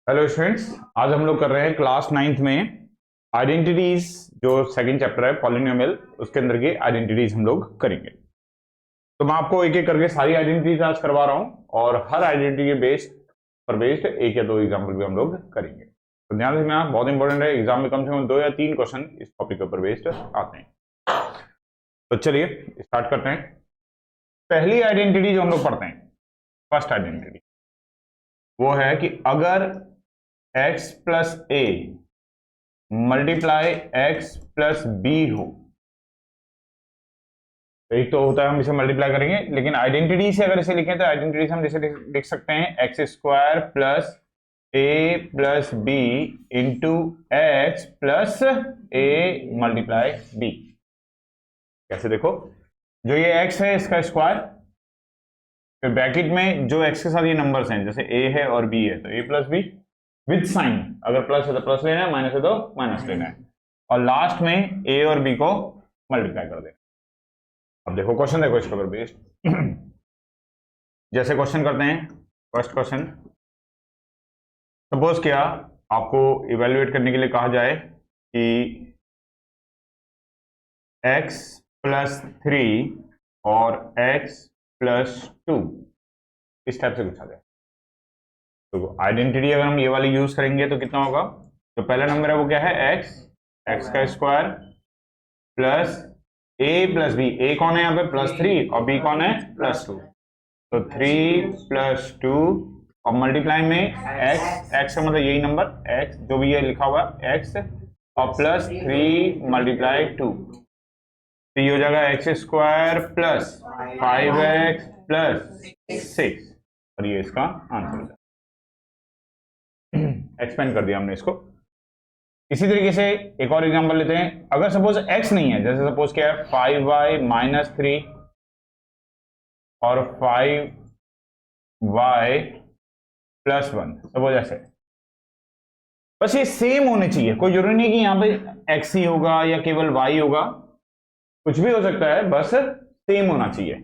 Hello students, आज हम लोग कर रहे हैं क्लास 9th में आइडेंटिटीज। जो सेकंड चैप्टर है पॉलिनोमियल, उसके अंदर की आइडेंटिटीज हम लोग करेंगे। तो मैं आपको एक एक करके सारी आइडेंटिटीज आज करवा रहा हूं और हर आइडेंटिटी के बेस्ड एक या दो एग्जाम्पल भी हम लोग करेंगे। तो ध्यान रखना, बहुत इंपॉर्टेंट है। एग्जाम में कम से कम 2 या 3 क्वेश्चन इस टॉपिक के ऊपर बेस्ड आते हैं। तो चलिए स्टार्ट करते हैं। पहली आइडेंटिटी जो हम लोग पढ़ते हैं, फर्स्ट आइडेंटिटी, वो है कि अगर x plus a multiply x plus B हो, तो एक तो होता है हम इसे मल्टीप्लाई करेंगे, लेकिन आइडेंटिटी से अगर इसे लिखें तो आइडेंटिटी से हम जैसे लिख सकते हैं x square plus a plus b into x plus a multiply b. कैसे? देखो, जो ये x है इसका स्क्वायर, फिर ब्रैकेट में जो x के साथ ये नंबर्स हैं, जैसे a है और b है तो a plus B with sign, अगर प्लस है तो प्लस लेना है, माइनस है तो माइनस लेना है, और लास्ट में a और b को मल्टीप्लाई कर देना। अब देखो क्वेश्चन, देखो इसके ऊपर बेस्ड जैसे क्वेश्चन करते हैं। फर्स्ट क्वेश्चन, सपोज क्या आपको इवेल्युएट करने के लिए कहा जाए कि x प्लस 3 और x प्लस 2, इस टाइप से पूछा जाए। तो आइडेंटिटी अगर हम ये वाली यूज करेंगे तो कितना होगा? तो पहला नंबर है वो क्या है? x का square plus a plus b। a कौन है यहाँ पे? प्लस 3, और b कौन है? प्लस 2। तो 3 प्लस 2 और मल्टीप्लाई में x का मतलब यही नंबर x जो भी ये लिखा हुआ x, और प्लस 3 मल्टीप्लाई 2, तो ये हो जाएगा x square plus 5x plus 6, और ये इसका आंसर हो जाएगा। एक्सपेंड कर दिया हमने इसको। इसी तरीके से एक और एग्जांपल लेते हैं। अगर सपोज x नहीं है, जैसे सपोज क्या है 5y माइनस 3 और 5y प्लस 1, सपोज ऐसे। बस ये सेम होने चाहिए, कोई जरूरी नहीं कि यहाँ पे x ही होगा या केवल y होगा, कुछ भी हो सकता है, बस सेम होना चाहिए।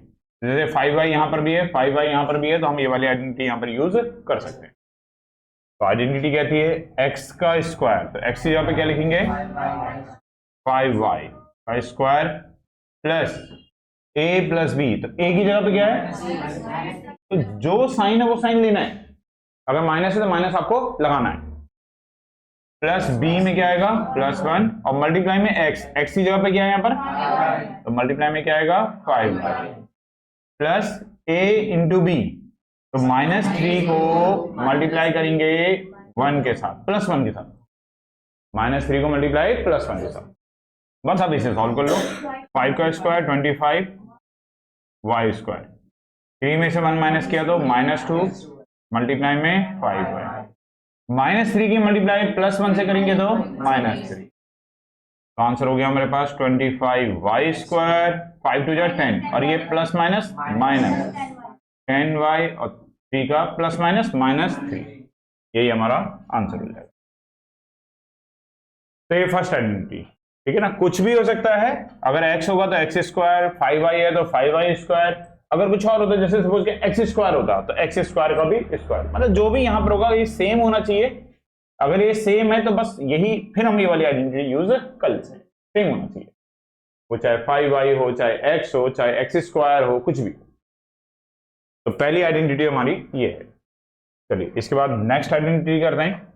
जैसे 5y यहां पर भी है, 5y यहां पर भी है, तो हम ये वाली आइडेंटिटी यहां पर यूज कर सकते हैं। तो आइडेंटिटी कहती है x का स्क्वायर, तो x की जगह पे क्या लिखेंगे? 5y का square plus a plus b, तो a की जगह पे क्या है? तो जो साइन है वो साइन लेना है, अगर माइनस है तो माइनस आपको लगाना है। प्लस b में क्या आएगा? प्लस 1, और मल्टीप्लाई में x की जगह पे क्या है यहाँ पर? तो मल्टीप्लाई में क्या आएगा? 5y plus a into B, तो माइनस 3 को मल्टीप्लाई करेंगे 1 के साथ, प्लस 1 के साथ, माइनस 3 को मल्टीप्लाई प्लस 1 के साथ। बस अब इसे सॉल्व कर लो। 5 का स्क्वायर 25 y स्क्वायर, 3 में से 1 माइनस किया तो माइनस 2 मल्टीप्लाई में 5y, माइनस 3 की मल्टीप्लाई प्लस 1 से करेंगे तो माइनस 3, तो आंसर हो गया हमारे पास 25y स्क्वायर, 5 टू जा 10, और ये प्लस माइनस माइनस 10y, और 3 का प्लस माइनस माइनस 3, यही हमारा आंसर हो जाएगा। तो ये फर्स्ट आइडेंटिटी, ठीक है ना। कुछ भी हो सकता है, अगर x होगा तो x स्क्वायर, 5y है तो 5y स्क्वायर, अगर कुछ और होता है जैसे सपोज कि x स्क्वायर होता तो x स्क्वायर का भी स्क्वायर, मतलब जो भी यहां पर होगा ये सेम होना चाहिए। अगर ये सेम है तो बस यही, फिर हम ये वाली आइडेंटिटी यूज कर लेते हैं। सेम होना चाहिए, वो चाहे 5y हो, चाहे x हो, चाहे x स्क्वायर हो, कुछ भी। तो पहली आइडेंटिटी हमारी ये है। चलिए इसके बाद नेक्स्ट आइडेंटिटी करते हैं।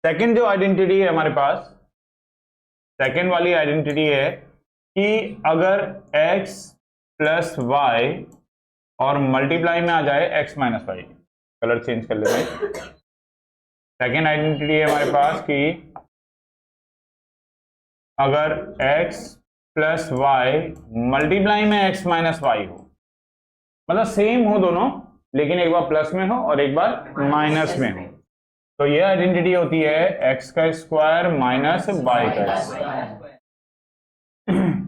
सेकंड जो आइडेंटिटी है हमारे पास, सेकंड वाली आइडेंटिटी है कि अगर x प्लस वाई और मल्टीप्लाई में आ जाए x minus Y, colour change कर लेते हैं। सेकंड आइडेंटिटी है हमारे पास कि अगर x प्लस वाई मल्टीप्लाई में x माइनस वाई हो, मतलब सेम हो दोनों, लेकिन एक बार प्लस में हो और एक बार माइनस में हो, तो ये आइडेंटिटी होती है x का स्क्वायर माइनस y का स्क्वायर।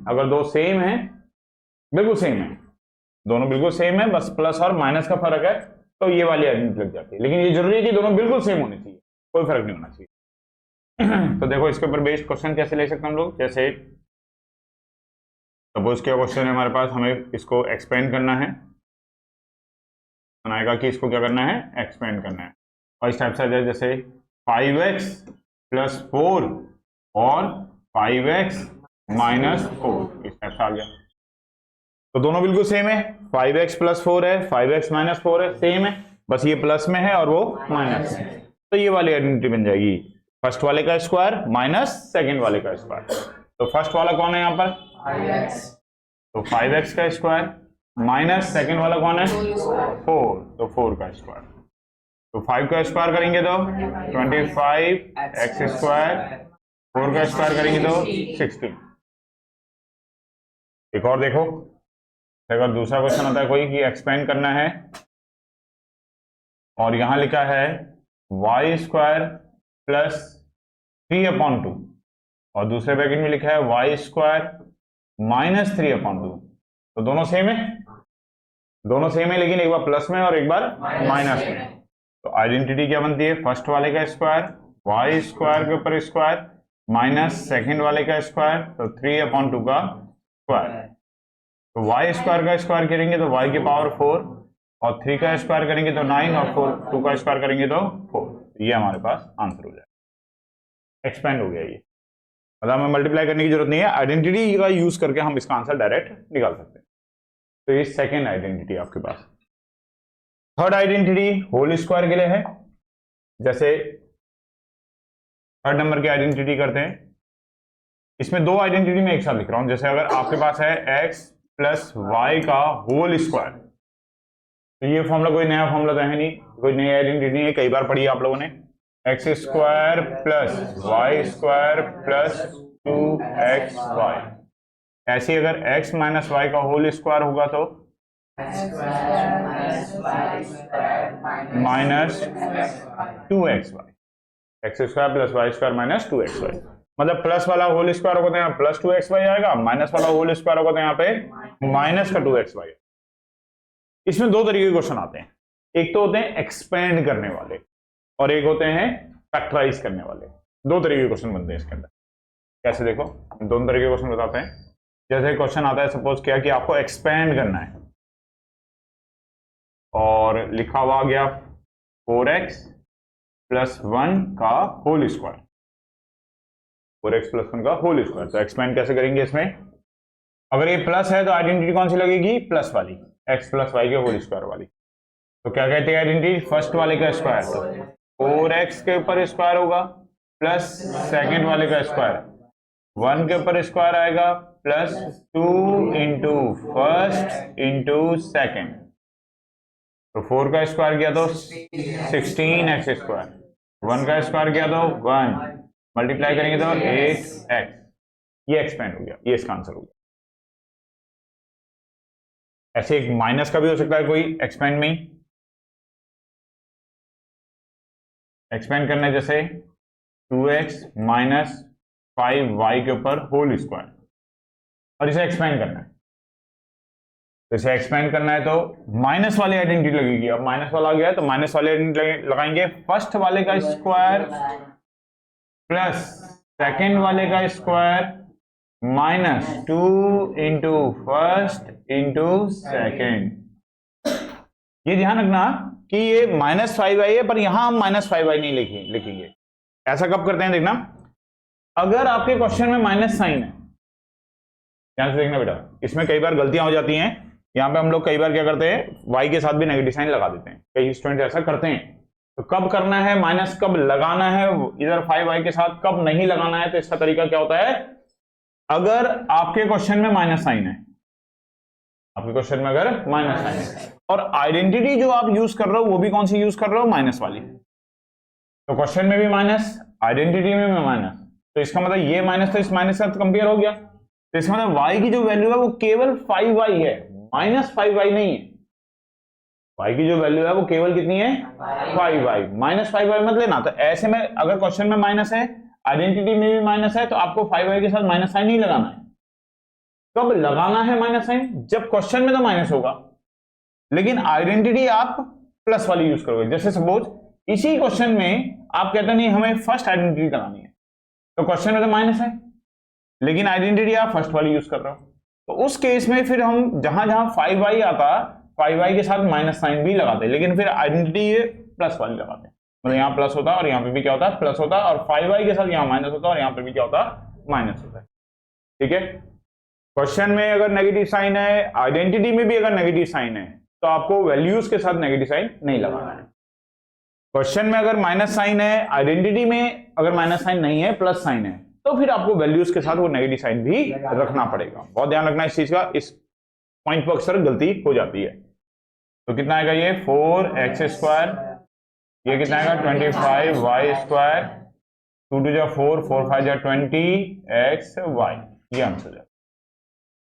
अगर दो सेम है, बिल्कुल सेम है, दोनों बिल्कुल सेम है, बस प्लस और माइनस का फर्क है, तो ये वाली आइडेंटिटी लग जाती है। लेकिन ये जरूरी है कि दोनों बिल्कुल सेम होनी चाहिए, कोई फर्क नहीं होना चाहिए। तो देखो इसके ऊपर बेस्ड क्वेश्चन कैसे ले सकते हैं हम लोग। जैसे सपोज क्या क्वेश्चन है हमारे पास, हमें इसको एक्सपेंड करना है, बनाएगा कि इसको क्या करना है? एक्सपेंड करना है। और इस टाइप से आ जाए जैसे 5x प्लस 4 और 5x माइनस 4, इस टाइप से आ गया। तो दोनों बिल्कुल सेम है, 5x प्लस 4 है, 5x माइनस 4 है, सेम है, बस ये प्लस में है और वो माइनस में। तो ये वाली आइडेंटिटी बन जाएगी फर्स्ट वाले का स्क्वायर माइनस सेकेंड वाले का स्क्वायर। तो फर्स्ट वाला कौन है यहाँ पर 5x, तो 5x का स्क्वायर माइनस सेकेंड वाला कौन है 4, तो 4 का स्क्वायर। तो 5 का स्क्वायर करेंगे तो 25x स्क्वायर, 4 का स्क्वायर करेंगे तो 16। एक और देखो, अगर दूसरा क्वेश्चन आता है कोई कि एक्सपेंड करना है और यहां लिखा है y स्क्वायर प्लस 3/2 और दूसरे ब्रैकेट में लिखा है y स्क्वायर माइनस 3/2, तो दोनों सेम है, दोनों सेम है लेकिन एक बार प्लस में और एक बार माइनस में। तो आइडेंटिटी क्या बनती है, फर्स्ट वाले का स्क्वायर y स्क्वायर के ऊपर स्क्वायर माइनस सेकेंड वाले का स्क्वायर, तो 3/2 का स्क्वायर। तो y स्क्वायर का स्क्वायर करेंगे तो y की पावर 4 और 3 का स्क्वायर करेंगे तो 9 और 2 का स्क्वायर करेंगे तो 4। ये हमारे पास आंसर हो जाएगा, एक्सपेंड हो गया ये, मतलब हमें मल्टीप्लाई करने की जरूरत नहीं है, आइडेंटिटी का यूज करके हम इसका आंसर डायरेक्ट निकाल सकते हैं। तो ये सेकेंड आइडेंटिटी आपके पास। थर्ड आइडेंटिटी होल स्क्वायर के लिए है, जैसे थर्ड नंबर की आइडेंटिटी करते हैं, इसमें दो आइडेंटिटी में एक साथ लिख रहा हूं। जैसे अगर आपके पास है x प्लस वाई का होल स्क्वायर, तो ये फॉर्मूला कोई नया फॉर्मूला तो है नहीं, कोई नई आइडेंटिटी नहीं है, कई बार पढ़ी है आप लोगों ने। X square plus Y square plus 2xy, ऐसे अगर x माइनस वाई का होल स्क्वायर होगा तो minus 2xy, X square plus Y square minus 2xy, मतलब प्लस वाला होल स्क्वायर होगा तो यहाँ प्लस 2xy आएगा, माइनस वाला होल स्क्वायर होगा तो यहाँ पे माइनस का 2xy। इसमें दो तरीके के क्वेश्चन आते हैं, एक तो होते हैं एक्सपेंड करने वाले और एक होते हैं फैक्टराइज करने वाले। दो तरीके के क्वेश्चन बनते हैं इसके अंदर। कैसे, देखो दोनों तरीके के क्वेश्चन बताते हैं। जैसे क्वेश्चन आता है, सपोज किया कि आपको एक्सपेंड करना है और लिखा हुआ आ गया 4x प्लस 1 का होल स्क्वायर, 4x प्लस 1 का होल स्क्वायर। तो एक्सपेंड कैसे करेंगे इसमें, अगर ये प्लस है तो आइडेंटिटी कौन सी लगेगी, प्लस वाली, x प्लस वाई के होल स्क्वायर वाली। तो क्या कहते हैं आइडेंटिटी, फर्स्ट वाले का स्क्वायर, तो 4x के ऊपर स्क्वायर होगा प्लस सेकेंड वाले का स्क्वायर, 1 के ऊपर स्क्वायर आएगा plus 2 into first into second, तो 4 का स्क्वायर किया तो 16x स्क्वायर, 1 का स्क्वायर किया तो 1, मल्टीप्लाई करेंगे तो 8x। ये एक्सपेंड हो गया, ये इसका आंसर हो गया। ऐसे एक माइनस का भी हो सकता है कोई एक्सपेंड में, एक्सपेंड करना है जैसे 2x माइनस 5y के ऊपर होल स्क्वायर और इसे एक्सपेंड करना है। तो इसे एक्सपेंड करना है तो माइनस वाली आइडेंटिटी लगेगी। अब माइनस वाला आ गया है तो माइनस वाली आइडेंटिटी लगाएंगे, फर्स्ट वाले का स्क्वायर प्लस सेकेंड वाले का square minus 2 into first into second. ये ध्यान रखना कि ये -5y है, पर यहां हम -5y नहीं लिखेंगे। ऐसा कब करते हैं, देखना अगर आपके क्वेश्चन में माइनस साइन है, ध्यान से देखना बेटा, इसमें कई बार गलतियां हो जाती हैं। यहां पे हम लोग कई बार क्या करते हैं, y के साथ भी नेगेटिव साइन लगा देते हैं, कई स्टूडेंट ऐसा करते हैं। तो कब करना है माइनस, कब लगाना है इधर 5y के साथ, कब नहीं लगाना है। तो इसका तरीका क्या होता है, अगर आपके क्वेश्चन में माइनस साइन है, आपके क्वेश्चन में अगर माइनस साइन है और आइडेंटिटी जो आप यूज कर रहे हो वो भी कौन सी यूज कर रहे हो, माइनस वाली, तो क्वेश्चन में भी माइनस, आइडेंटिटी में भी माइनस, तो इसका मतलब ये माइनस तो इस माइनस से कंपेयर हो गया। तो इसका मतलब y की जो वैल्यू है वो केवल 5y है, -5y नहीं है। y की जो वैल्यू है वो केवल कितनी है, 5y, -5y मत लेना। तो ऐसे में अगर क्वेश्चन में माइनस है, आइडेंटिटी में भी माइनस है, तो आपको 5y के साथ माइनस साइन नहीं लगाना है। कब लगाना है माइनस साइन, जब क्वेश्चन में तो माइनस होगा लेकिन आइडेंटिटी आप प्लस वाली यूज करोगे। जैसे सपोज इसी क्वेश्चन में आप कहते नहीं हमें फर्स्ट आइडेंटिटी करानी है, तो क्वेश्चन में तो माइनस है लेकिन आइडेंटिटी आप फर्स्ट वाली यूज कर रहे हो, तो उस केस में फिर हम जहां जहां 5y आता 5y के साथ माइनस साइन भी लगाते हैं, लेकिन फिर आइडेंटिटी प्लस वाली लगाते हैं। मतलब यहाँ प्लस होता और यहाँ पे भी क्या होता है, प्लस होता, और 5y के साथ यहाँ माइनस होता और यहाँ पे भी क्या होता, माइनस होता है। ठीक है, क्वेश्चन में अगर नेगेटिव साइन है, आइडेंटिटी में भी अगर नेगेटिव साइन है, तो आपको वैल्यूज के साथ नेगेटिव साइन नहीं लगाना है। क्वेश्चन में अगर माइनस साइन है, आइडेंटिटी में अगर माइनस साइन नहीं है, प्लस साइन है, तो फिर आपको वैल्यूज के साथ वो नेगेटिव साइन भी रखना पड़ेगा। बहुत ध्यान रखना इस चीज का, इस पॉइंट पर अक्सर गलती हो जाती है। तो कितना आएगा ये 4x², ये कितना आएगा 25y², 2 2 जा 4, 4 5 जा 20xy, ये आंसर है।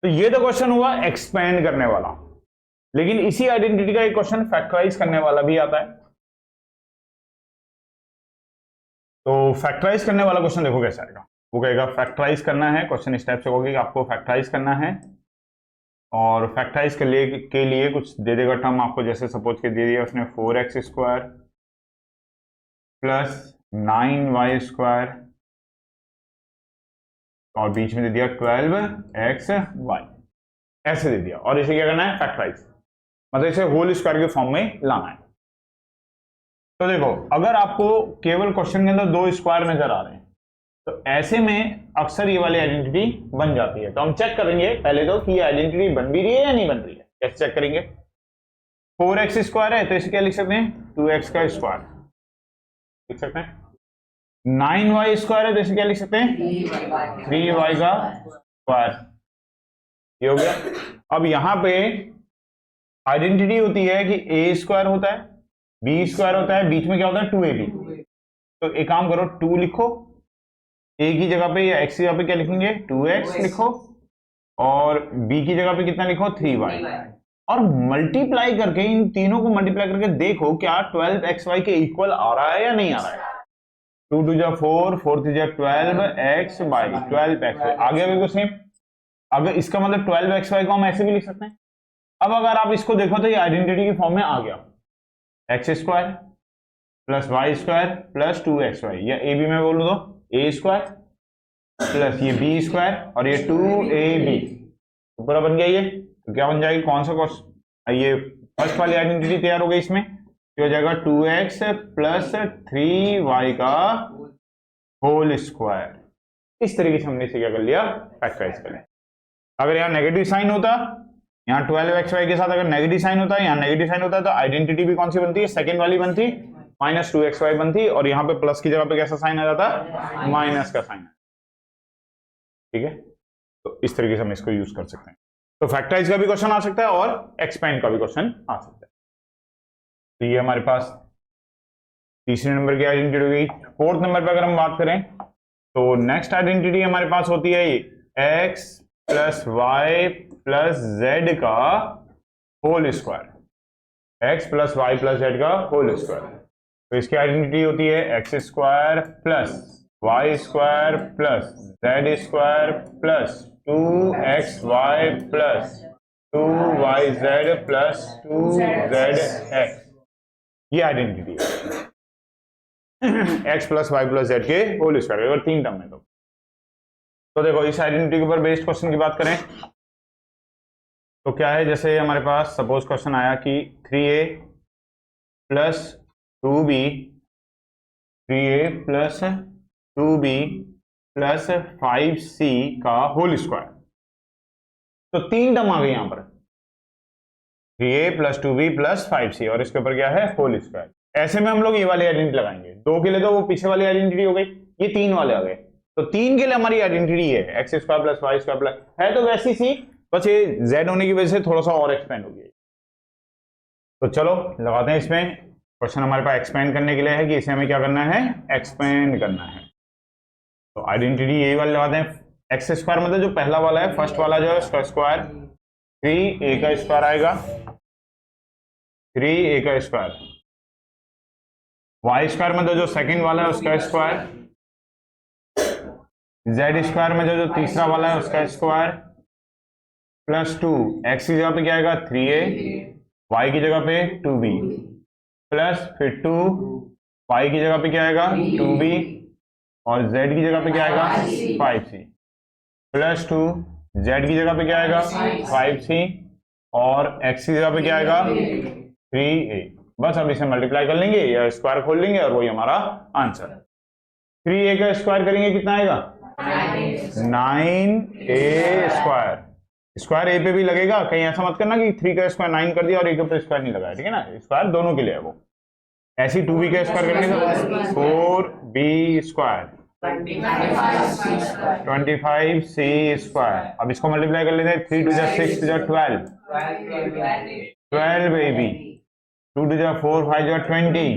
तो ये तो क्वेश्चन हुआ एक्सपेंड करने वाला, लेकिन इसी आइडेंटिटी का एक क्वेश्चन फैक्टराइज करने वाला भी आता है। तो फैक्टराइज करने वाला क्वेश्चन देखो कैसे आएगा। वो कहेगा फैक्टराइज करना है, क्वेश्चन इस टाइप से होगा कि आपको फैक्टराइज करना है, और फैक्टराइज के लिए कुछ दे देगा टर्म आपको, जैसे सपोज के दे दिया उसने 4x² प्लस 9y² और बीच में दे दिया 12xy, ऐसे दे दिया, और इसे क्या करना है, फैक्टराइज, मतलब इसे होल स्क्वायर के फॉर्म में लाना है। तो देखो, अगर आपको केवल क्वेश्चन के अंदर 2 स्क्वायर नजर आ रहे हैं, तो ऐसे में अक्सर ये वाली आइडेंटिटी बन जाती है। तो हम चेक करेंगे पहले तो कि ये आइडेंटिटी बन भी रही है या नहीं बन रही है। कैसे चेक करेंगे, 4x² है तो इसे क्या लिख सकते हैं, 2x² लिख सकते हैं। 9y² है तो इसे क्या लिख सकते हैं, 3y²। ये हो गया। अब यहां पे आइडेंटिटी होती है कि a² होता है, b² होता है, बीच में क्या होता है 2ab। तो एक काम करो, 2 लिखो, a की जगह पे या x की जगह पे क्या लिखेंगे 2x लिखो, और b की जगह पे कितना लिखो 3y, और मल्टीप्लाई करके इन तीनों को मल्टीप्लाई करके देखो क्या 12xy के इक्वल आ रहा है या नहीं आ रहा है। 2 2 जा 4, 4 3 जा 12xy, 12xy आगे अभी कुछ नहीं। अगर इसका मतलब 12xy को हम ऐसे भी लिख सकते हैं। अब अगर आप इसको देखो तो ये आइडेंटिटी की फॉर्म में आ गया, x² plus y² plus 2xy, या ए बी में बोलूं तो a² प्लस ये b² और ये 2ab, पूरा बन गया ये। तो क्या बन जाएगी, कौन सा क्वेश्चन, ये फर्स्ट वाली आइडेंटिटी तैयार हो गई। इसमें क्या हो जाएगा 2x प्लस 3y का होल स्क्वायर। इस तरीके से हमने इसे क्या कर लिया, फैक्टराइज कर लिया। अगर यहाँ नेगेटिव साइन होता, यहाँ 12xy के साथ अगर नेगेटिव साइन होता है, यहाँ नेगेटिव साइन होता है, तो आइडेंटिटी भी कौन सी बनती है, सेकंड वाली बनती, -2xy बनती, और यहाँ पे प्लस की जगह पे कैसा साइन आ जाता, माइनस का साइन। ठीक है, तो इस तरीके से हम इसको यूज कर सकते हैं। तो फैक्टराइज का भी क्वेश्चन आ सकता है और एक्सपेंड का भी क्वेश्चन आ सकता है। तो ये हमारे पास तीसरे नंबर की आइडेंटिटी हो गई। फोर्थ नंबर पर अगर हम बात करें तो नेक्स्ट आइडेंटिटी हमारे पास होती है x plus Y plus Z का whole square, x plus Y plus Z का होल स्क्वायर। तो इसकी आइडेंटिटी होती है x² plus y² plus z² plus 2xy plus 2yz plus 2zx। ये आइडेंटिटी है x plus Y plus z के whole square, अगर 3 टर्म है तो देखो इस आइडेंटिटी के ऊपर बेस्ड क्वेश्चन की बात करें तो क्या है, जैसे हमारे पास सपोज क्वेश्चन आया कि 3a plus 2b, 3a plus 2b plus 5c का होल स्क्वायर। तो 3 टर्म आ गई यहां पर, 3a plus 2b plus 5c, और इसके ऊपर क्या है, होल स्क्वायर। ऐसे में हम लोग ये वाली आइडेंटिटी लगाएंगे। 2 के लिए तो वो पीछे वाली आइडेंटिटी हो गई, ये 3 वाले आ गए। तो 3 के लिए हमारी आइडेंटिटी है x² प्लस y² प्लस, है तो वैसी सी, बस ये z होने की वजह से थोड़ा सा और एक्सपेंड हो गया। तो चलो लगाते हैं इसमें। क्वेश्चन हमारे पास एक्सपेंड करने के लिए है कि इसे हमें क्या करना है, एक्सपेंड करना है। तो आइडेंटिटी यही वाली लगाते हैं। x² मतलब जो पहला वाला है, फर्स्ट वाला जो है उसका स्क्वायर 3a का स्क्वायर आएगा, 3a का स्क्वायर। y² मतलब जो सेकंड वाला है उसका स्क्वायर, z² में जो तीसरा वाला है उसका स्क्वायर, प्लस 2, x की जगह पे क्या आएगा 3a, y की जगह पे 2b, प्लस फिर 2, y की जगह पे क्या आएगा 2b, और z की जगह पे क्या आएगा 5c, प्लस 2, z की जगह पे क्या आएगा 5c, और x की जगह पे क्या आएगा 3a। बस अब इसे मल्टीप्लाई कर लेंगे या स्क्वायर खोल लेंगे और वही हमारा आंसर। 3a का स्क्वायर करेंगे कितना आएगा? 9a square. स्क्वायर ए पे भी लगेगा, कहीं ऐसा मत करना कि 3 का स्क्वायर 9 कर दिया और ए के ऊपर स्क्वायर नहीं लगाया, ठीक है ना? स्क्वायर दोनों के लिए है वो। ऐसी 2b का स्क्वायर करेंगे तो 4b स्क्वायर 25c स्क्वायर। अब इसको मल्टीप्लाई कर लेते हैं, 3 two 6 two 12 12 ab, 2 two 4 5 20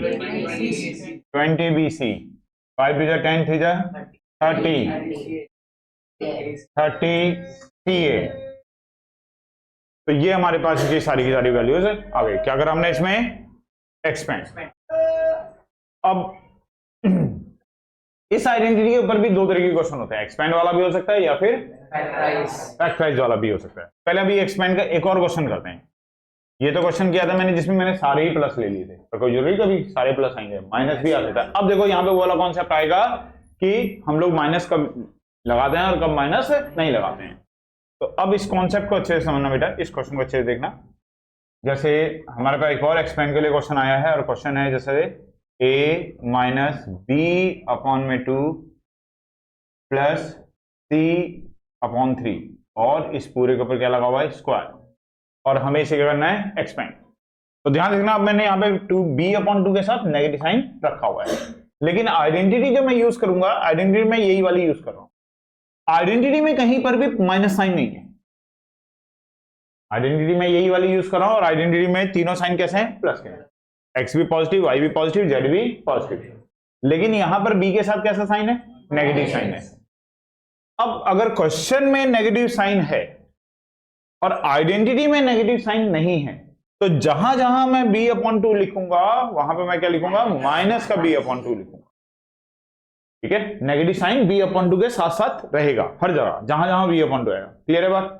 bc, 5 two 10 3 30 ca। तो ये हमारे पास ये सारी की सारी वैल्यूज है। आगे क्या करा हमने इसमें? एक्सपेंड। अब इस आइडेंटिटी के ऊपर भी दो तरह के क्वेश्चन होते हैं, एक्सपेंड वाला भी हो सकता है या फिर फैक्टराइज वाला भी हो सकता है। पहले अभी एक्सपेंड का एक और क्वेश्चन करते हैं। ये तो क्वेश्चन किया था मैंने जिसमें मैंने सारे ही प्लस ले लिए थे, तो कोई जरूरी कभी सारे प्लस आएंगे, माइनस भी आ सकता है। अब देखो यहाँ पे वो वाला कॉन्सेप्ट आएगा कि हम लोग माइनस कब लगाते हैं और कब माइनस नहीं लगाते हैं। तो अब इस कॉन्सेप्ट को अच्छे से समझना बेटा, इस क्वेश्चन को अच्छे से देखना। जैसे हमारे पास एक और एक्सपेंड के लिए क्वेश्चन आया है और क्वेश्चन है जैसे a माइनस बी अपॉन में 2 प्लस c अपॉन 3 और इस पूरे के ऊपर क्या लगा हुआ है? स्क्वायर। और हमें इसे क्या करना है? एक्सपेंड। तो ध्यान रखना, अब मैंने यहाँ पे 2b अपॉन 2 के साथ नेगेटिव साइन रखा हुआ है, लेकिन आइडेंटिटी जो मैं यूज करूंगा, आइडेंटिटी में यही वाली यूज कर रहा हूं। आइडेंटिटी में कहीं पर भी माइनस साइन नहीं है, आइडेंटिटी में यही वाली यूज कर रहा हूं। और आइडेंटिटी में तीनों साइन कैसे हैं? प्लस के हैं। एक्स भी पॉजिटिव, वाई भी पॉजिटिव, जेड भी पॉजिटिव। लेकिन यहां पर बी के साथ कैसा साइन है? नेगेटिव साइन है। अब अगर क्वेश्चन में नेगेटिव साइन है और आइडेंटिटी में नेगेटिव साइन नहीं है, तो जहां जहां मैं b अपॉन 2 लिखूंगा वहां पे मैं क्या लिखूंगा? माइनस का b अपॉन 2 लिखूंगा, ठीक है? नेगेटिव साइन b अपॉन 2 के साथ साथ रहेगा हर जगह, जहां जहां b अपॉन 2 आएगा। क्लियर है बात?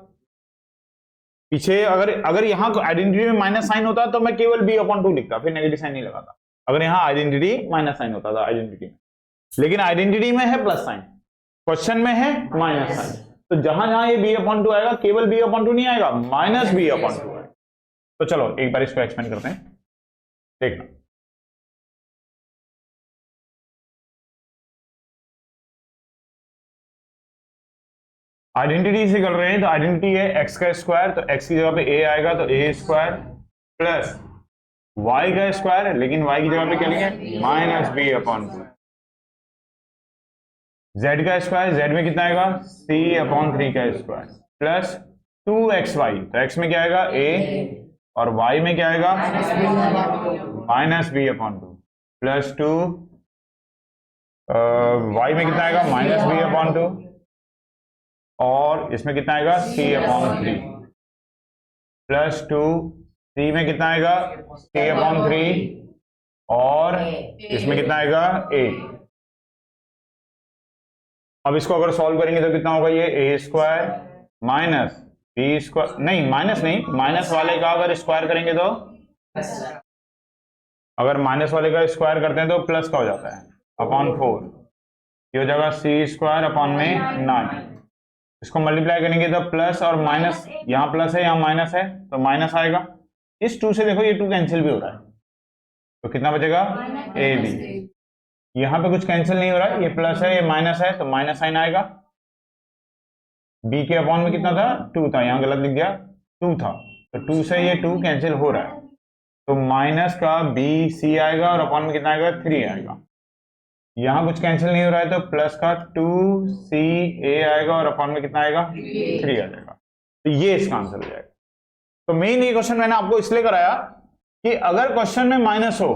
पीछे अगर यहां आइडेंटिटी में माइनस साइन होता तो मैं केवल b अपॉन 2 लिखता, फिर नेगेटिव साइन नहीं लगाता। अगर यहां आइडेंटिटी माइनस साइन होता था आइडेंटिटी में, लेकिन आइडेंटिटी में है प्लस साइन, क्वेश्चन में है माइनस साइन, तो जहां जहां ये b अपॉन 2 आएगा केवल b अपॉन 2 नहीं आएगा, माइनस b अपॉन 2 आएगा। तो चलो एक बार इसको एक्सपेंड करते हैं, देखना। आइडेंटिटी से कर रहे हैं तो आइडेंटिटी है x का स्क्वायर, तो x की जगह पे a आएगा तो a स्क्वायर प्लस y का स्क्वायर, लेकिन y की जगह पे क्या लिखेंगे? Minus b upon 2। z का स्क्वायर, z में कितना आएगा? c अपॉन 3 का स्क्वायर प्लस 2xy, तो x में क्या आएगा? a, और y में क्या आएगा? Minus b upon 2 plus 2, y में कितना आएगा? माइनस b अपॉन 2, और इसमें कितना आएगा? c अपॉन 3 प्लस 2, c में कितना आएगा? c अपॉन 3, और इसमें कितना आएगा? a। अब इसको अगर सॉल्व करेंगे तो कितना होगा? ये a square minus b square, नहीं माइनस नहीं, माइनस वाले का अगर स्क्वायर करेंगे तो, अगर माइनस वाले का स्क्वायर करते हैं तो प्लस का हो जाता है अपॉन 4, ये हो जाएगा c स्क्वायर अपॉन में 9। इसको मल्टीप्लाई करेंगे तो प्लस और माइनस, यहाँ प्लस है यहाँ माइनस है तो माइनस आएगा। इस 2 से देखो ये 2 कैंसिल भी हो रहा है, तो कितना बचेगा? A B. यहाँ पे कुछ कैंसिल नहीं हो रहा है, ये प्लस है ये माइनस है तो माइनस साइन आएगा। b के अपॉन में कितना था? 2 था, यहाँ गलत लिख दिया, 2 था, तो 2 से ये 2 कैंसिल हो रहा है, तो माइनस का b c आएगा और अपॉन में कितना आएगा? 3 आएगा। यहां कुछ कैंसिल नहीं हो रहा है तो प्लस का 2ca आएगा और अपॉन में कितना आएगा? 3 आ जाएगा। तो ये इसका आंसर हो जाएगा। तो मेन ये क्वेश्चन मैंने आपको इसलिए कराया कि अगर क्वेश्चन में माइनस हो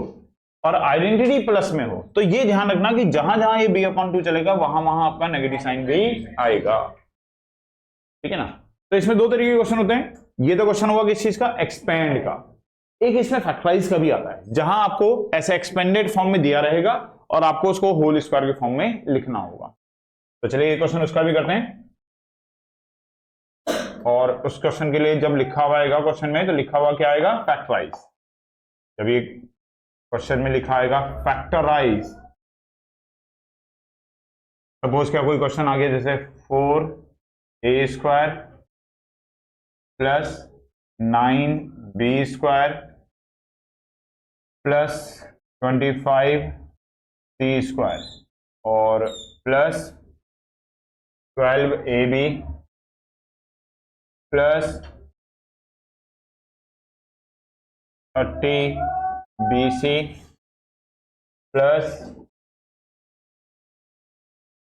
और आइडेंटिटी प्लस में हो तो ये ध्यान रखना कि जहां जहां ये b अपॉन 2 चलेगा वहां वहां आपका नेगेटिव साइन भी आएगा, ठीक है ना? तो इसमें दो तरीके के क्वेश्चन होते हैं। ये तो क्वेश्चन हुआ किस चीज का? एक्सपेंड का। एक इसमें फैक्टराइज का भी आता है, जहां आपको ऐसे एक्सपेंडेड फॉर्म में दिया रहेगा और आपको उसको होल स्क्वायर के फॉर्म में लिखना होगा। तो चलिए ये क्वेश्चन उसका भी करते हैं। और उस क्वेश्चन के लिए जब लिखा हुआ आएगा क्वेश्चन में, तो लिखा हुआ क्या आएगा? फैक्टराइज। जब ये क्वेश्चन में लिखा आएगा फैक्टराइज, सपोज क्या कोई क्वेश्चन आ गया जैसे 4a square plus 9b square plus 25c² और plus 12ab plus 30bc plus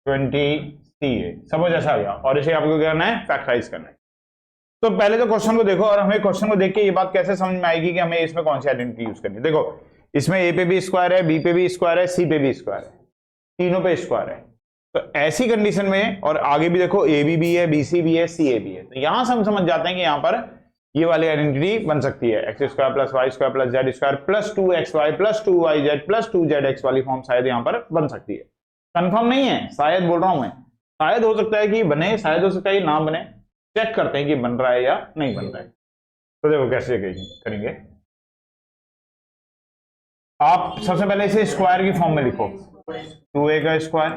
20ca। समझ ऐसा आ गया। और इसे आपको क्या करना है, फैक्टराइज करना है। तो पहले तो क्वेश्चन को देखो और हमें क्वेश्चन को देख के ये बात कैसे समझ में आएगी कि हमें इसमें कौन सी आइडेंटिटी यूज करनी है। देखो इसमें ए पे भी स्क्वायर है, बी पे भी स्क्वायर है, सी पे भी स्क्वायर है, तीनों पे स्क्वायर है। तो ऐसी कंडीशन में, और आगे भी देखो ए भी है, बी सी भी है, सी ए भी है, तो यहां से हम समझ जाते हैं कि यहां पर ये वाली आइडेंटिटी बन सकती है, X square plus Y square plus Z square plus 2xy plus 2yz plus 2zx वाली फॉर्म शायद यहां पर बन सकती है। कंफर्म नहीं है, शायद बोल रहा हूं मैं, शायद हो सकता है कि बने, शायद हो सकता है कि ना बने। चेक करते हैं कि बन रहा है या नहीं बन रहा है। तो देखो कैसे करेंगे। आप सबसे पहले इसे स्क्वायर की फॉर्म में लिखो, 2a का स्क्वायर,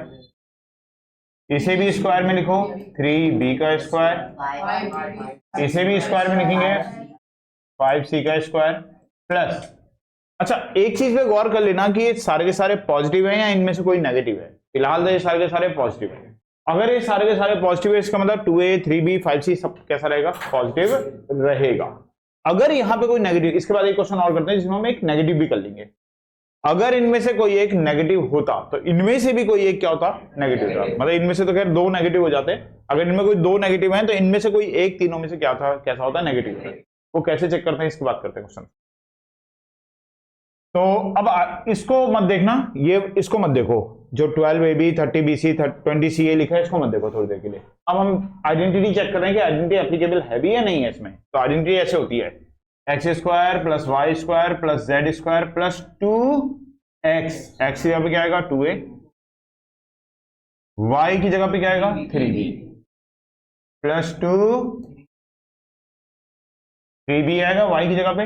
इसे भी स्क्वायर में लिखो 3b का स्क्वायर, इसे भी स्क्वायर में लिखेंगे 5c का स्क्वायर प्लस। अच्छा एक चीज पे गौर कर लेना कि ये सारे के सारे पॉजिटिव है या इनमें से कोई नेगेटिव है। फिलहाल तो ये सारे के सारे पॉजिटिव है। अगर ये सारे के सारे पॉजिटिव है इसका मतलब 2a 3b 5c सब कैसा रहेगा, पॉजिटिव रहेगा। अगर यहां पे कोई नेगेटिव, इसके बाद एक क्वेश्चन और करते हैं जिसमें हम एक नेगेटिव भी कर लेंगे। अगर इनमें से कोई एक नेगेटिव होता तो इनमें से भी कोई एक क्या होता, नेगेटिव होता। मतलब इनमें से तो खैर दो नेगेटिव हो जाते हैं, अगर इनमें कोई दो नेगेटिव हैं तो इनमें से कोई एक तीनों में से क्या था, कैसा होता है, नेगेटिव होता है। वो कैसे चेक करते हैं इसकी बात करते हैं क्वेश्चन। तो अब इसको मत देखना, ये इसको मत देखो, जो 12ab 30bc 20ca लिखा है इसको मत देखो थोड़ी देर के लिए। अब हम आइडेंटिटी चेक कर रहे हैं कि आइडेंटिटी एप्लीकेबल है भी या नहीं है इसमें। तो आइडेंटिटी ऐसे होती है, X square plus Y square plus Z square plus 2x, X की जगह पे क्या आएगा 2a, y की जगह पे क्या आएगा 3b प्लस 3b आएगा y की जगह पे,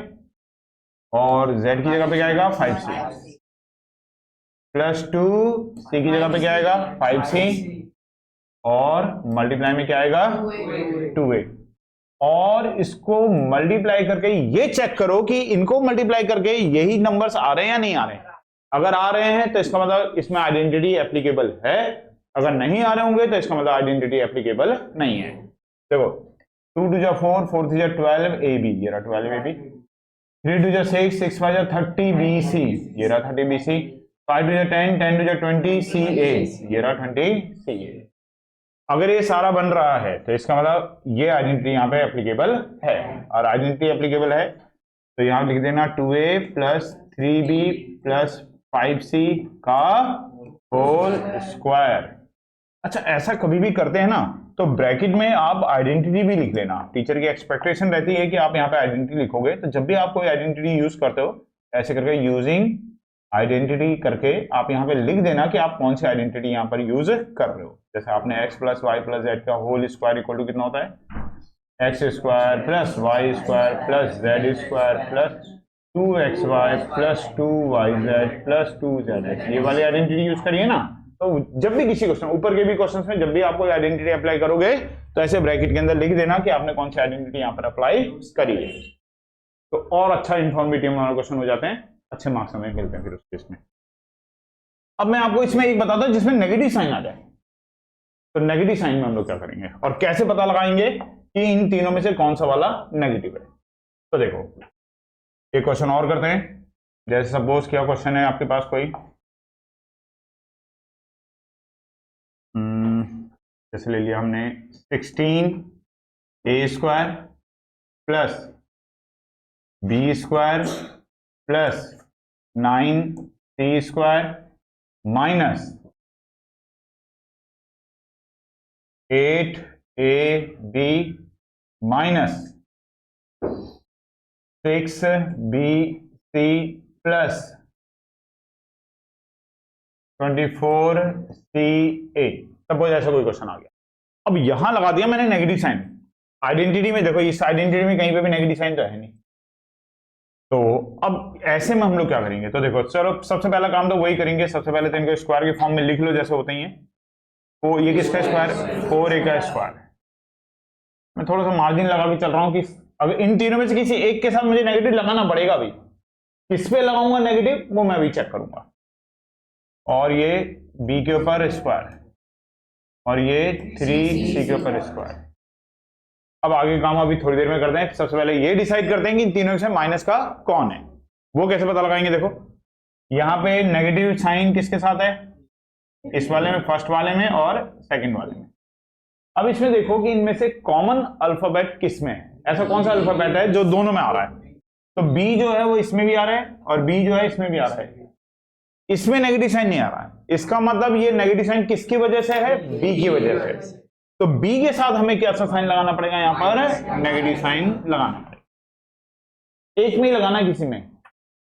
और z की जगह पे क्या आएगा 5c प्लस 2c की जगह पे क्या आएगा 5c, और मल्टीप्लाई में क्या आएगा 2a। और इसको मल्टीप्लाई करके ये चेक करो कि इनको मल्टीप्लाई करके यही नंबर्स आ रहे हैं या नहीं आ रहे हैं। अगर आ रहे हैं तो इसका मतलब इसमें आइडेंटिटी एप्लीकेबल है, अगर नहीं आ रहे होंगे तो इसका मतलब आइडेंटिटी एप्लीकेबल नहीं है। देखो 2 2 जा 4 4 3 जा 12ab, ये रहा 12ab, 3 2 जा 6 6 5 जा 30bc, ये रहा 30bc, 5 2 जा 10 10 2 जा 20ca, ये रहा 20ca। अगर ये सारा बन रहा है तो इसका मतलब ये आइडेंटिटी यहाँ पे एप्लीकेबल है, और आइडेंटिटी एप्लीकेबल है तो यहाँ लिख देना 2a plus 3b plus 5c का होल स्क्वायर। अच्छा ऐसा कभी भी करते हैं ना तो ब्रैकेट में आप आइडेंटिटी भी लिख लेना। टीचर की एक्सपेक्टेशन रहती है कि आप यहाँ पे आइडेंटिटी लिखोगे, तो जब भी आप कोई आइडेंटिटी यूज करते हो ऐसे करके यूजिंग आइडेंटिटी करके आप यहाँ पे लिख देना कि आप कौन सी आइडेंटिटी यहाँ पर यूज कर रहे हो। जैसे आपने x plus Y plus Z का होल स्क्वायर इक्वल टू कितना होता है, X square plus Y square plus Z square plus 2xy plus 2yz plus 2zx, ये वाली आइडेंटिटी यूज करिए ना। तो जब भी किसी क्वेश्चन, ऊपर के भी क्वेश्चन में जब भी आपको आइडेंटिटी अप्लाई करोगे तो ऐसे ब्रैकेट के अंदर लिख देना कि आपने कौन सी आइडेंटिटी यहाँ पर अप्लाई करी है। तो और अच्छा इन्फॉर्मेटिव क्वेश्चन हो जाते हैं, अच्छे मार्क्स हमें मिलते हैं फिर उस केस में। अब मैं आपको इसमें एक बताता हूं जिसमें नेगेटिव साइन आ जाए, तो नेगेटिव साइन में हम लोग क्या करेंगे और कैसे पता लगाएंगे कि इन तीनों में से कौन सा वाला नेगेटिव है। तो देखो एक क्वेश्चन और करते हैं। जैसे सपोज क्या क्वेश्चन है आपके पास कोई, जैसे ले लिया हमने 16a square plus b square plus 9c square minus 8ab minus 6bc plus 24ca। Suppose ऐसा कोई क्वेश्चन आ गया। अब यहां लगा दिया मैंने नेगेटिव साइन। आइडेंटिटी में देखो, इस आइडेंटिटी में कहीं पे भी नेगेटिव साइन तो है नहीं। तो अब ऐसे में हम लोग क्या करेंगे, तो देखो चलो सबसे पहला काम तो वही करेंगे। सबसे पहले तो इनको स्क्वायर के फॉर्म में लिख लो जैसे होते ही हैं। तो ये किसका स्क्वायर, 4a का स्क्वायर। मैं थोड़ा सा मार्जिन लगा के चल रहा हूं कि अगर इन तीनों में से किसी एक के साथ मुझे नेगेटिव लगाना पड़ेगा भी, किस पे लगाऊंगा नेगेटिव वो मैं भी चेक करूंगा। और ये b के ऊपर स्क्वायर और ये 3c के ऊपर स्क्वायर। अब आगे काम अभी थोड़ी देर में करते हैं। सबसे पहले ये डिसाइड करते हैं कि इन तीनों से माइनस का कौन है। वो कैसे पता लगाएंगे, देखो यहां पे नेगेटिव साइन किसके साथ है, इस वाले में, फर्स्ट वाले में और सेकंड वाले में। अब इसमें देखो कि इनमें से कॉमन अल्फाबेट किस में है, ऐसा कौन सा अल्फाबेट है जो दोनों में आ रहा है। तो b जो है वो इसमें भी आ रहा है और b जो है इसमें भी आ रहा है, इसमें नेगेटिव साइन नहीं आ रहा है। इसका मतलब ये नेगेटिव साइन किसकी वजह से है, b की वजह से। तो b के साथ हमें कैसा साइन लगाना पड़ेगा, यहां पर नेगेटिव साइन लगाना पड़ेगा। एक में ही लगाना है,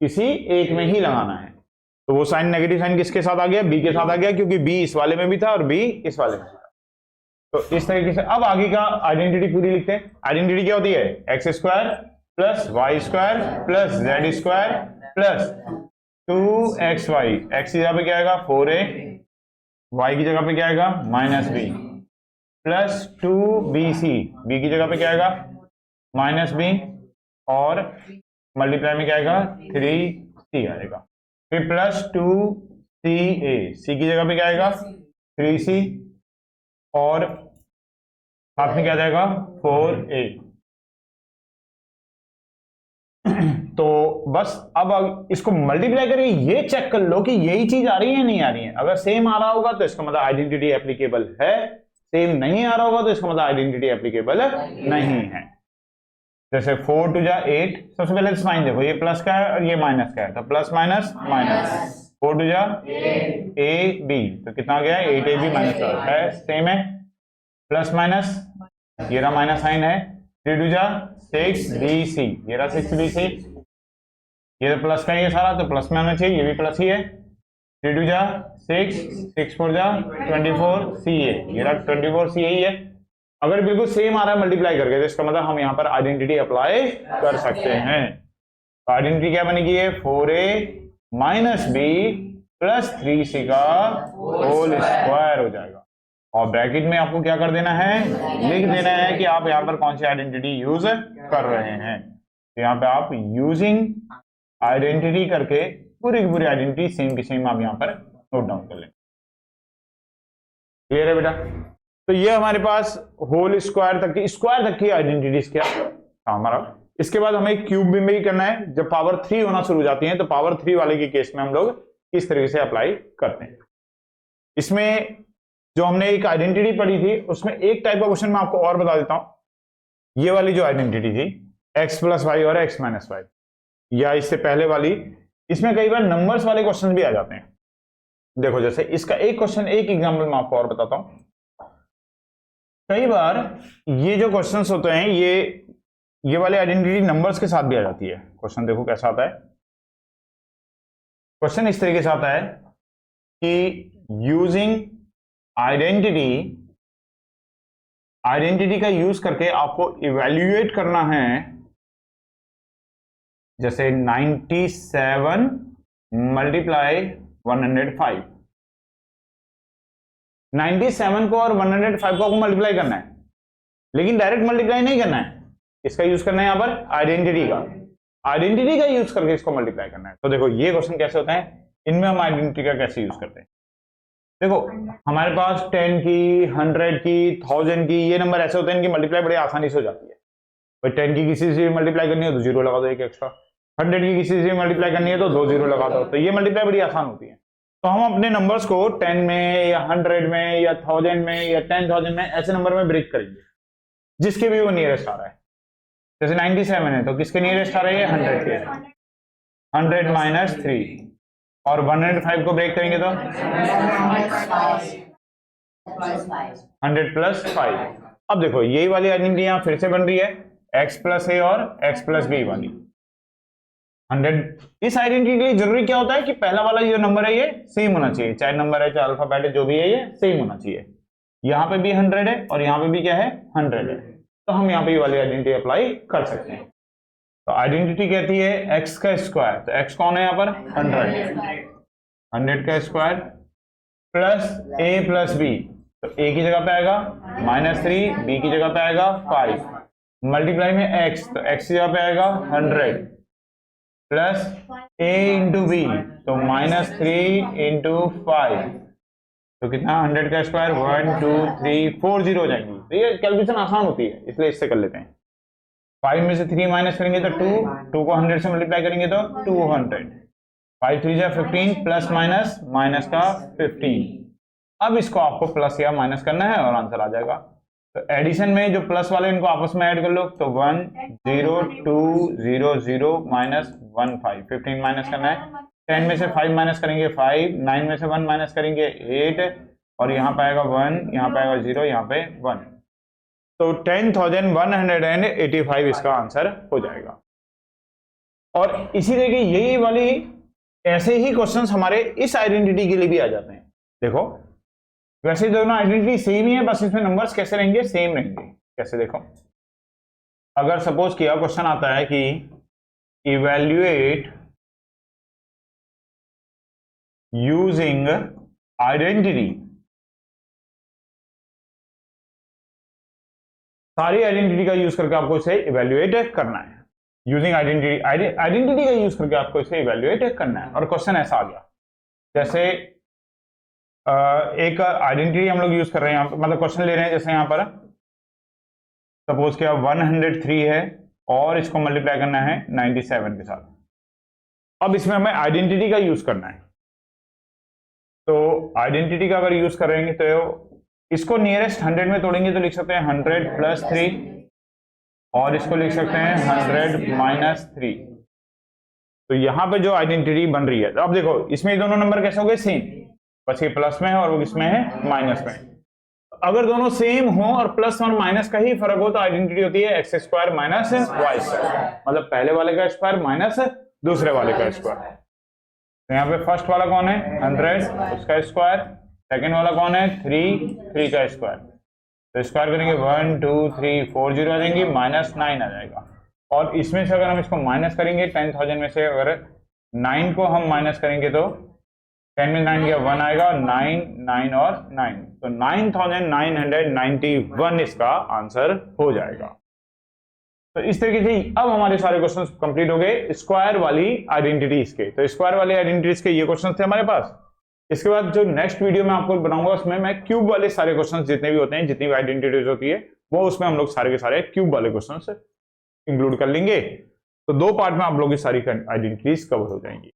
किसी एक में ही लगाना है। तो वो साइन नेगेटिव साइन किसके साथ आ गया, b के साथ आ गया, क्योंकि b इस वाले में भी था और b इस वाले में था। तो इस तरीके से अब आगे का आइडेंटिटी पूरी लिखते हैं। आइडेंटिटी क्या होती है, X square plus Y square plus Z square plus 2xy। X की जगह पे क्या आएगा 4a, y की जगह पे क्या आएगा -b प्लस 2bc, b की जगह पे क्या आएगा -b और मल्टीप्लाई में क्या आएगा 3c आएगा। फिर प्लस 2ca, c की जगह पे क्या आएगा 3c और साथ में क्या आ जाएगा 4a। तो बस अब इसको मल्टीप्लाई करके ये चेक कर लो कि यही चीज आ रही है नहीं आ रही है। अगर सेम आ रहा होगा तो इसका मतलब आइडेंटिटी एप्लीकेबल है, सेम नहीं आ रहा होगा तो इसका मतलब आइडेंटिटी एप्लीकेबल नहीं है। जैसे 4 टू जा 8, सबसे पहले साइन देखो, ये प्लस का है और ये माइनस का है, तो प्लस माइनस माइनस। 4 टू जा ए बी, तो कितना आ गया 8ab माइनस है, सेम है, प्लस माइनस, ये रहा माइनस साइन है। 3 टू जा 6bc, ये रहा 6bc, ये तो प्लस का ही है सारा, तो प्लस में आना चाहिए, ये भी प्लस ही है। 3 टू जा 6, 6 4 जा 24ca, ये रहा 24ca ही है। अगर बिल्कुल सेम आ रहा है मल्टीप्लाई करके तो इसका मतलब हम यहाँ पर आइडेंटिटी अप्लाई कर सकते हैं। तो आइडेंटिटी क्या बनेगी, 4a minus b plus 3c का होल स्क्वायर हो जाएगा। और ब्रैकेट में आपको क्या कर देना है, लिख देना है कि आप यहाँ पर कौन सी आइडेंटिटी यूज कर रहे हैं। तो यहाँ पे आप यूजिंग आइडेंटिटी करके पूरी की पूरी आइडेंटिटी सेम की सेम आप यहाँ पर नोट डाउन कर लें। क्लियर है बेटा। तो ये हमारे पास होल स्क्वायर तक की आइडेंटिटीज क्या हमारा। इसके बाद हमें क्यूब में भी करना है। जब पावर 3 होना शुरू हो जाती है तो पावर 3 वाले के केस में हम लोग इस तरीके से अप्लाई करते हैं। इसमें जो हमने एक आइडेंटिटी पढ़ी थी उसमें एक टाइप का क्वेश्चन मैं आपको और बता देता हूं। ये वाली जो आइडेंटिटी थी x प्लस वाई और x माइनस वाई, या इससे पहले वाली, इसमें कई बार नंबर्स वाले क्वेश्चन भी आ जाते हैं। देखो जैसे इसका एक क्वेश्चन, एक एग्जांपल मैं आपको और बताता हूं। कई बार ये जो क्वेश्चंस होते हैं ये वाली आइडेंटिटी नंबर्स के साथ भी आ जाती है। क्वेश्चन देखो कैसा आता है। क्वेश्चन इस तरीके से आता है कि यूजिंग आइडेंटिटी का यूज करके आपको इवैल्यूएट करना है। जैसे 97 मल्टीप्लाई 105, 97 को और 105 को आपको मल्टीप्लाई करना है, लेकिन डायरेक्ट मल्टीप्लाई नहीं करना है। इसका यूज करना है यहां पर आइडेंटिटी का यूज करके इसको मल्टीप्लाई करना है। तो देखो ये क्वेश्चन कैसे होता है, इनमें हम आइडेंटिटी का कैसे यूज करते हैं। देखो हमारे पास 10 की, 100 की, 1000 की, ये नंबर ऐसे होते हैं इनकी मल्टीप्लाई बड़ी आसानी से हो जाती है। भाई 10 की किसी से मल्टीप्लाई करनी है तो 0 लगा दो एक एक्स्ट्रा, 100 की किसी से मल्टीप्लाई करनी है तो 2 0 लगा दो। तो ये मल्टीप्लाई बड़ी आसान होती है। तो हम अपने नंबर्स को 10 में या 100 में या 1000 में या 10,000 में ऐसे नंबर में ब्रेक करेंगे जिसके भी वो नियरेस्ट आ रहा है। जैसे 97 है तो किसके नियरेस्ट आ रहा है, 100 के, 100 माइनस 3, और 105 को ब्रेक करेंगे तो 100 प्लस 5। अब देखो यही वाली आइडेंटिटी यहां फिर से बन रही है, x प्लस ए और x प्लस बी वाली 100। इस आइडेंटिटी के लिए जरूरी क्या होता है कि पहला वाला जो नंबर है ये सेम होना चाहिए, चाहे नंबर है चाहे अल्फाबेट है, जो भी है ये सेम होना चाहिए। यहाँ पे भी 100 है और यहाँ पे भी क्या है 100 है, तो हम यहाँ पे ये वाली आइडेंटिटी अप्लाई कर सकते हैं। तो आइडेंटिटी कहती है x का स्क्वायर, तो x कौन है यहाँ पर 100 का square plus a plus b, तो a की जगह पे आएगा -3, b की जगह पे आएगा 5, मल्टीप्लाई में x, तो x की जगह पे आएगा 100 प्लस a इंटू बी, तो -3 इंटू 5, तो कितना 100 का स्क्वायर 1 2 3 4 0 हो जाएंगी। तो ये कैलकुलेशन आसान होती है इसलिए इससे कर लेते हैं। 5 में से 3 माइनस करेंगे तो 2 को 100 से मल्टीप्लाई करेंगे तो 200, 5 3 जा 15, प्लस माइनस माइनस का 15। अब इसको आपको प्लस या माइनस करना है और आंसर आ जाएगा। तो एडिशन में जो प्लस वाले इनको आपस में ऐड कर लो, तो 1 0 2 0 0 माइनस 1 5, 15 माइनस करना है। 10 में से 5 माइनस करेंगे 5, 9 में से 1 माइनस करेंगे 8, और यहाँ पे आएगा 1, यहाँ पे आएगा 0, यहाँ पे 1, तो 10,185 इसका आंसर हो जाएगा। और इसी तरह की यही वाली ऐसे ही क्वेश्चंस हमारे इस आइडेंटिटी के लिए भी आ जाते हैं। देखो वैसे दोनों आइडेंटिटी सेम ही है, बस इसमें नंबर्स कैसे रहेंगे, सेम रहेंगे। कैसे देखो, अगर सपोज किया क्वेश्चन आता है कि इवैल्यूएट यूजिंग आइडेंटिटी, सारी आइडेंटिटी का यूज करके आपको इसे इवैल्यूएट करना है। यूजिंग आइडेंटिटी का यूज करके आपको इसे इवैल्यूएट करना है। और क्वेश्चन ऐसा आ गया, जैसे एक आइडेंटिटी हम लोग यूज कर रहे हैं यहाँ पर, मतलब क्वेश्चन ले रहे हैं। जैसे यहाँ पर सपोज क्या 103 है और इसको मल्टीप्लाई करना है 97 के साथ। अब इसमें हमें आइडेंटिटी का यूज करना है, तो आइडेंटिटी का अगर यूज करेंगे तो इसको नियरेस्ट 100 में तोड़ेंगे तो लिख सकते हैं 100 प्लस 3, और इसको लिख सकते हैं 100 माइनस 3। तो यहाँ पे जो आइडेंटिटी बन रही है, तो अब देखो इसमें दोनों नंबर कैसे हो गए, सेम, बस ये प्लस में है और वो किसमें है, माइनस में। अगर दोनों सेम हो और प्लस और माइनस का ही फर्क हो तो आइडेंटिटी होती है X square minus Y square, मतलब पहले वाले का स्क्वायर माइनस दूसरे वाले का स्क्वायर। तो यहाँ पे फर्स्ट वाला कौन है 100, उसका स्क्वायर, सेकेंड वाला कौन है 3 का स्क्वायर, तो स्क्वायर करेंगे 1 2 3 4 0 आ जाएंगे, -9 आ जाएगा। और इसमें से अगर हम इसको माइनस करेंगे 10,000 में से अगर 9 को हम माइनस करेंगे तो 10 में 9 गया 1 आएगा, 9 9 और 9, तो 9,991 इसका आंसर हो जाएगा। तो इस तरीके से अब हमारे सारे क्वेश्चंस कंप्लीट हो गए स्क्वायर वाली आइडेंटिटीज के। तो स्क्वायर वाली आइडेंटिटीज के ये क्वेश्चंस थे हमारे पास। इसके बाद जो नेक्स्ट वीडियो में आपको बनाऊंगा उसमें मैं क्यूब वाले सारे क्वेश्चंस जितने भी होते हैं, जितनी भी आइडेंटिटीज होती है, वो उसमें हम लोग सारे के सारे क्यूब वाले क्वेश्चंस इंक्लूड कर लेंगे। तो 2 पार्ट में आप लोग की सारी आइडेंटिटीज कवर हो जाएंगी।